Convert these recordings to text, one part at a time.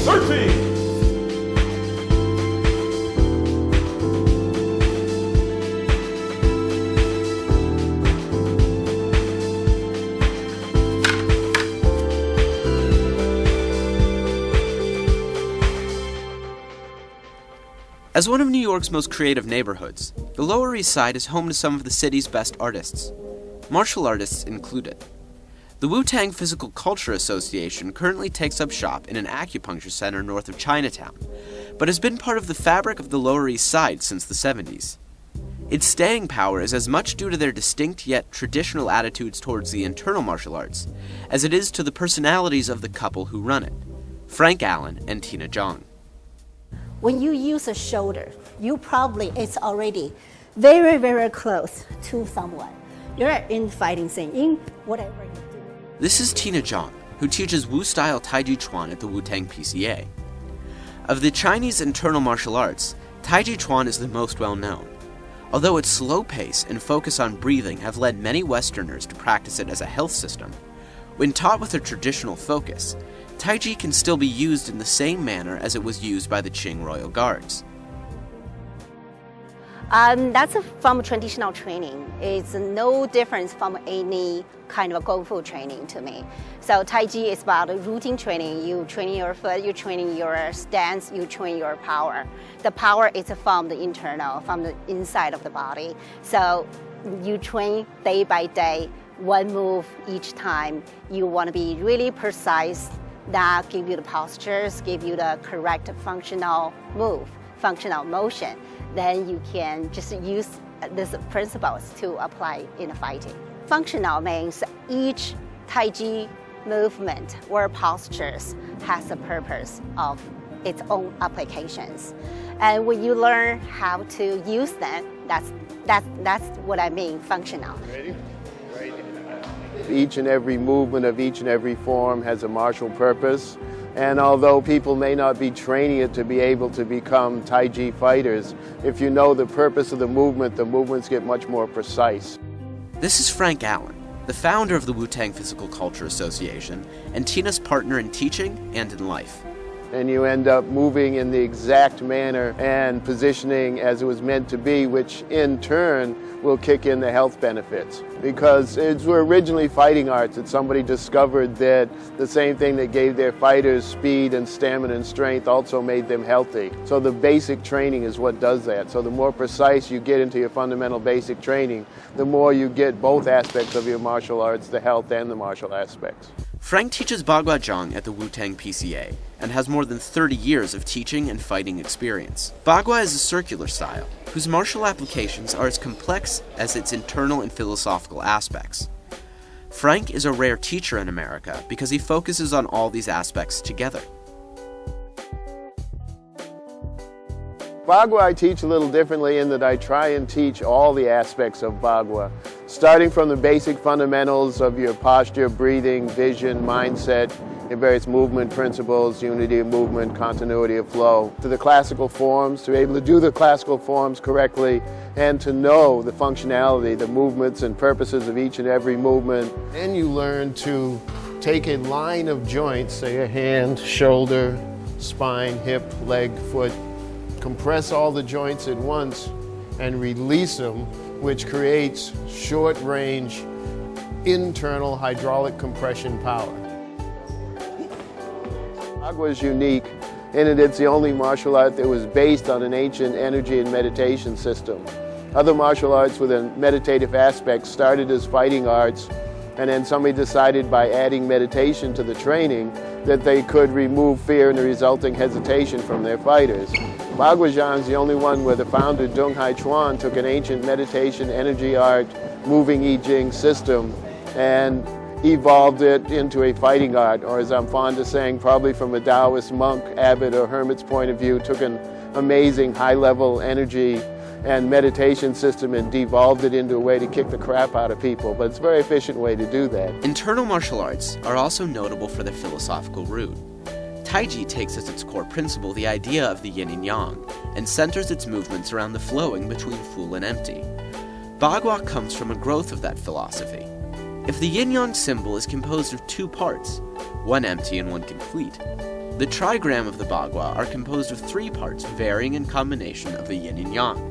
Searching! As one of New York's most creative neighborhoods, the Lower East Side is home to some of the city's best artists, martial artists included. The Wu-Tang Physical Culture Association currently takes up shop in an acupuncture center north of Chinatown, but has been part of the fabric of the Lower East Side since the 70s. Its staying power is as much due to their distinct yet traditional attitudes towards the internal martial arts as it is to the personalities of the couple who run it, Frank Allen and Tina Zhang. When you use a shoulder, it's already very, very close to someone. You're in fighting scene, in whatever you do. This is Tina Zhang, who teaches Wu-style Taiji Chuan at the Wu-Tang PC.A. Of the Chinese internal martial arts, Taiji Chuan is the most well-known. Although its slow pace and focus on breathing have led many Westerners to practice it as a health system, when taught with a traditional focus, Taiji can still be used in the same manner as it was used by the Qing Royal Guards. That's from traditional training. It's no difference from any kind of Kung Fu training to me. So Taiji is about routine training. You training your foot, you training your stance, you train your power. The power is from the internal, from the inside of the body. So you train day by day, one move each time. You want to be really precise. That give you the postures, give you the correct functional move, functional motion. Then you can just use these principles to apply in fighting. Functional means each Taiji movement or postures has a purpose of its own applications. And when you learn how to use them, that's what I mean, functional. Ready? Each and every movement of each and every form has a martial purpose. And although people may not be training it to be able to become Taiji fighters, if you know the purpose of the movements get much more precise. This is Frank Allen, the founder of the Wu-Tang Physical Culture Association and Tina's partner in teaching and in life. And you end up moving in the exact manner and positioning as it was meant to be, which in turn will kick in the health benefits. Because it were originally fighting arts that somebody discovered that the same thing that gave their fighters speed and stamina and strength also made them healthy. So the basic training is what does that. So the more precise you get into your fundamental basic training, the more you get both aspects of your martial arts, the health and the martial aspects. Frank teaches Baguazhang at the Wu-Tang PC.A. and has more than 30 years of teaching and fighting experience. Bagua is a circular style, whose martial applications are as complex as its internal and philosophical aspects. Frank is a rare teacher in America because he focuses on all these aspects together. Bagua I teach a little differently in that I try and teach all the aspects of Bagua, starting from the basic fundamentals of your posture, breathing, vision, mindset, your various movement principles, unity of movement, continuity of flow, to the classical forms, to be able to do the classical forms correctly, and to know the functionality, the movements and purposes of each and every movement. Then you learn to take a line of joints, say a hand, shoulder, spine, hip, leg, foot, compress all the joints at once and release them, which creates short-range internal hydraulic compression power. Bagua is unique in that it's the only martial art that was based on an ancient energy and meditation system. Other martial arts with a meditative aspect started as fighting arts, and then somebody decided by adding meditation to the training that they could remove fear and the resulting hesitation from their fighters. Baguazhang is the only one where the founder, Dung Hai Chuan, took an ancient meditation, energy art, moving I Ching system and evolved it into a fighting art, or as I'm fond of saying, probably from a Taoist monk, abbot, or hermit's point of view, took an amazing high-level energy and meditation system and devolved it into a way to kick the crap out of people. But it's a very efficient way to do that. Internal martial arts are also notable for their philosophical root. Taiji takes as its core principle the idea of the yin and yang, and centers its movements around the flowing between full and empty. Bagua comes from a growth of that philosophy. If the yin-yang symbol is composed of two parts, one empty and one complete. The trigram of the Bagua are composed of 3 parts varying in combination of the yin and yang.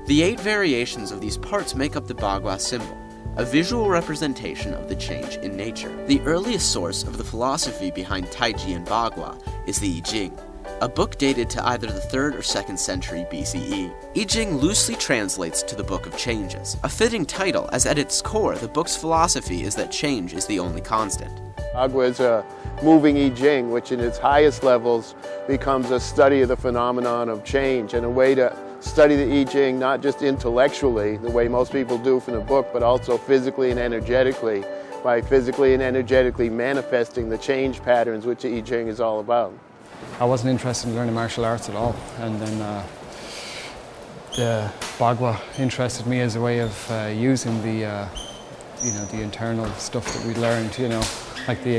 The 8 variations of these parts make up the Bagua symbol, a visual representation of the change in nature. The earliest source of the philosophy behind Taiji and Bagua is the I Ching, a book dated to either the 3rd or 2nd century BCE. I Ching loosely translates to the Book of Changes, a fitting title as at its core the book's philosophy is that change is the only constant. Bagua is a moving I Ching, which in its highest levels becomes a study of the phenomenon of change and a way to study the I Ching not just intellectually, the way most people do from the book, but also physically and energetically, by physically and energetically manifesting the change patterns which the I Ching is all about. I wasn't interested in learning martial arts at all, and then the Bagua interested me as a way of using the the internal stuff that we learned, like the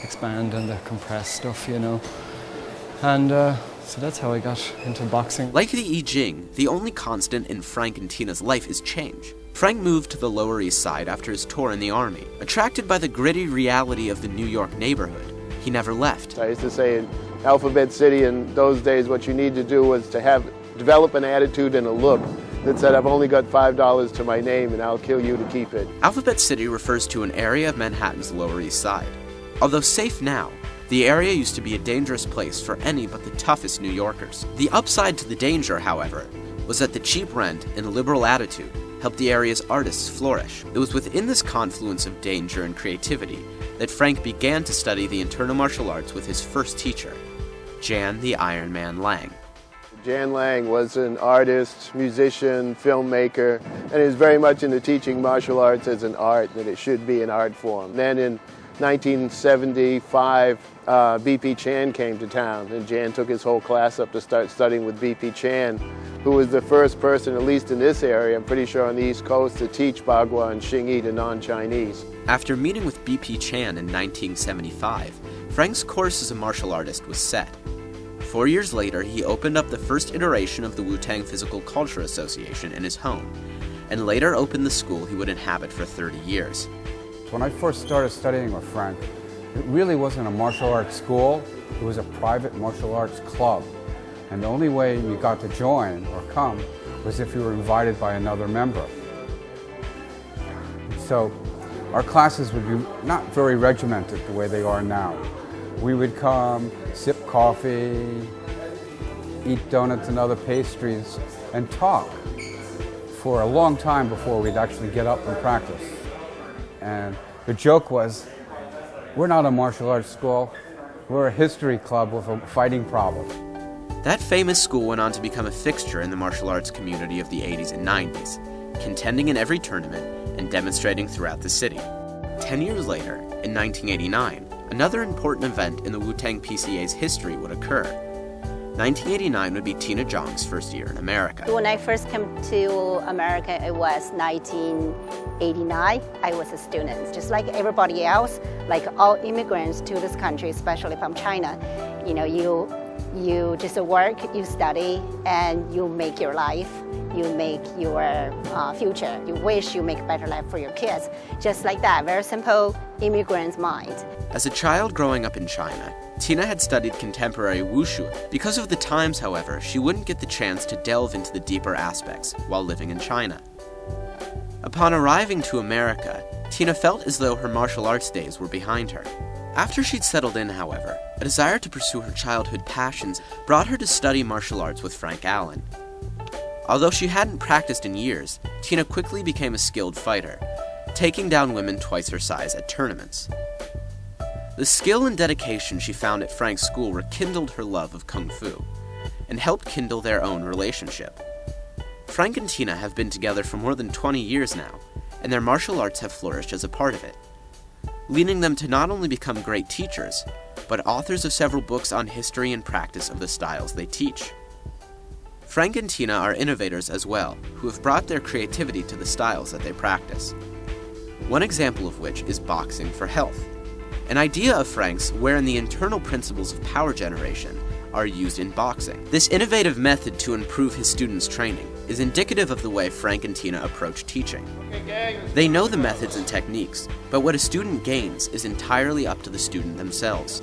expand and the compress stuff, and so that's how I got into boxing. Like the I Ching, the only constant in Frank and Tina's life is change. Frank moved to the Lower East Side after his tour in the Army. Attracted by the gritty reality of the New York neighborhood, he never left. I used to say in Alphabet City in those days what you need to do was to develop an attitude and a look that said, I've only got $5 to my name and I'll kill you to keep it. Alphabet City refers to an area of Manhattan's Lower East Side. Although safe now, the area used to be a dangerous place for any but the toughest New Yorkers. The upside to the danger, however, was that the cheap rent and liberal attitude helped the area's artists flourish. It was within this confluence of danger and creativity that Frank began to study the internal martial arts with his first teacher, Jan the Iron Man Lang. Jan Lang was an artist, musician, filmmaker, and he was very much into teaching martial arts as an art, that it should be an art form. Then in 1975, B.P. Chan came to town, and Jan took his whole class up to start studying with B.P. Chan, who was the first person, at least in this area, I'm pretty sure on the East Coast, to teach Bagua and Xingyi to non-Chinese. After meeting with B.P. Chan in 1975, Frank's course as a martial artist was set. 4 years later, he opened up the first iteration of the Wu-Tang Physical Culture Association in his home, and later opened the school he would inhabit for 30 years. When I first started studying with Frank, it really wasn't a martial arts school, it was a private martial arts club. And the only way you got to join or come was if you were invited by another member. So our classes would be not very regimented the way they are now. We would come, sip coffee, eat donuts and other pastries, and talk for a long time before we'd actually get up and practice. And the joke was, we're not a martial arts school, we're a history club with a fighting problem. That famous school went on to become a fixture in the martial arts community of the 80s and 90s, contending in every tournament and demonstrating throughout the city. 10 years later, in 1989, another important event in the Wu-Tang PCA's history would occur. 1989 would be Tina Zhang's first year in America. When I first came to America, it was 1989. I was a student, just like everybody else, like all immigrants to this country, especially from China. You just work, you study, and you make your life. You make your future. You wish you make a better life for your kids. Just like that, very simple immigrant's mind. As a child growing up in China, Tina had studied contemporary wushu. Because of the times, however, she wouldn't get the chance to delve into the deeper aspects while living in China. Upon arriving to America, Tina felt as though her martial arts days were behind her. After she'd settled in, however, a desire to pursue her childhood passions brought her to study martial arts with Frank Allen. Although she hadn't practiced in years, Tina quickly became a skilled fighter, taking down women twice her size at tournaments. The skill and dedication she found at Frank's school rekindled her love of Kung Fu, and helped kindle their own relationship. Frank and Tina have been together for more than 20 years now, and their martial arts have flourished as a part of it, leading them to not only become great teachers, but authors of several books on history and practice of the styles they teach. Frank and Tina are innovators as well, who have brought their creativity to the styles that they practice. One example of which is boxing for health, an idea of Frank's wherein the internal principles of power generation are used in boxing. This innovative method to improve his students' training is indicative of the way Frank and Tina approach teaching. They know the methods and techniques, but what a student gains is entirely up to the student themselves.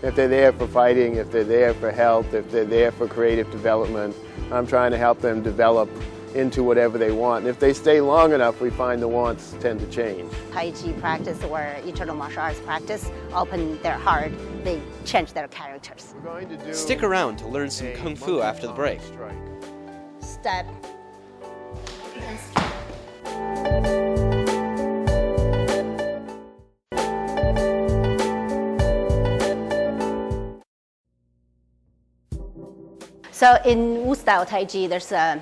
If they're there for fighting, if they're there for health, if they're there for creative development, I'm trying to help them develop into whatever they want. And if they stay long enough, we find the wants tend to change. Tai Chi practice or internal martial arts practice open their heart, they change their characters. We're going to do Stick around to learn some Kung Fu after the break. strike. Step. So in Wu style Tai Chi, there's a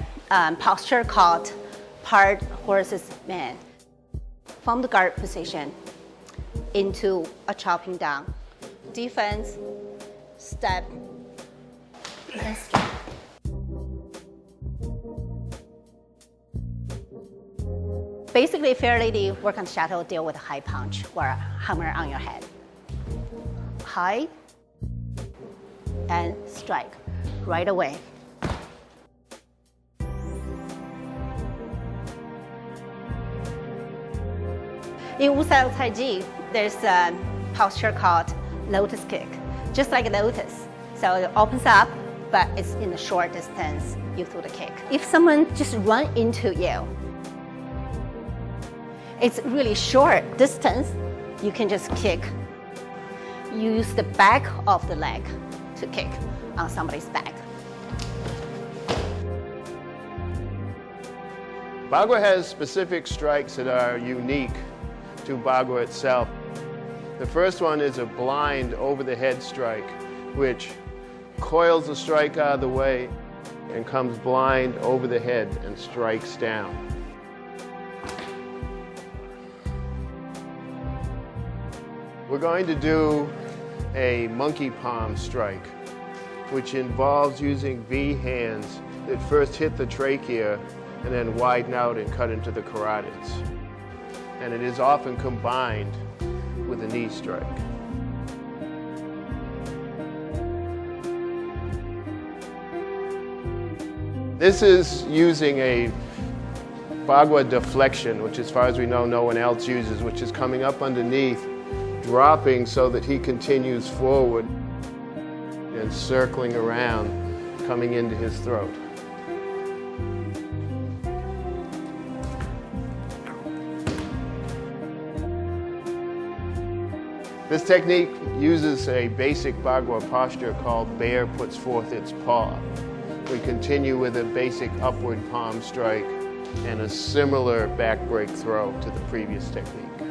posture called part horse's man. From the guard position into a chopping down. Defense, step, and strike. Basically, Fair Lady work on shadow, deal with a high punch or a hammer on your head. High and strike right away. In Wu-style Tai Chi, there's a posture called lotus kick, just like a lotus. So it opens up, but it's in a short distance, you throw the kick. If someone just run into you, it's really short distance, you can just kick. Use the back of the leg to kick on somebody's back. Bagua has specific strikes that are unique to Bagua itself. The first one is a blind over-the-head strike, which coils the strike out of the way and comes blind over the head and strikes down. We're going to do a monkey palm strike, which involves using V hands that first hit the trachea and then widen out and cut into the carotids. And it is often combined with a knee strike. This is using a Bagua deflection, which as far as we know, no one else uses, which is coming up underneath, dropping so that he continues forward and circling around, coming into his throat. This technique uses a basic Bagua posture called bear puts forth its paw. We continue with a basic upward palm strike and a similar back break throw to the previous technique.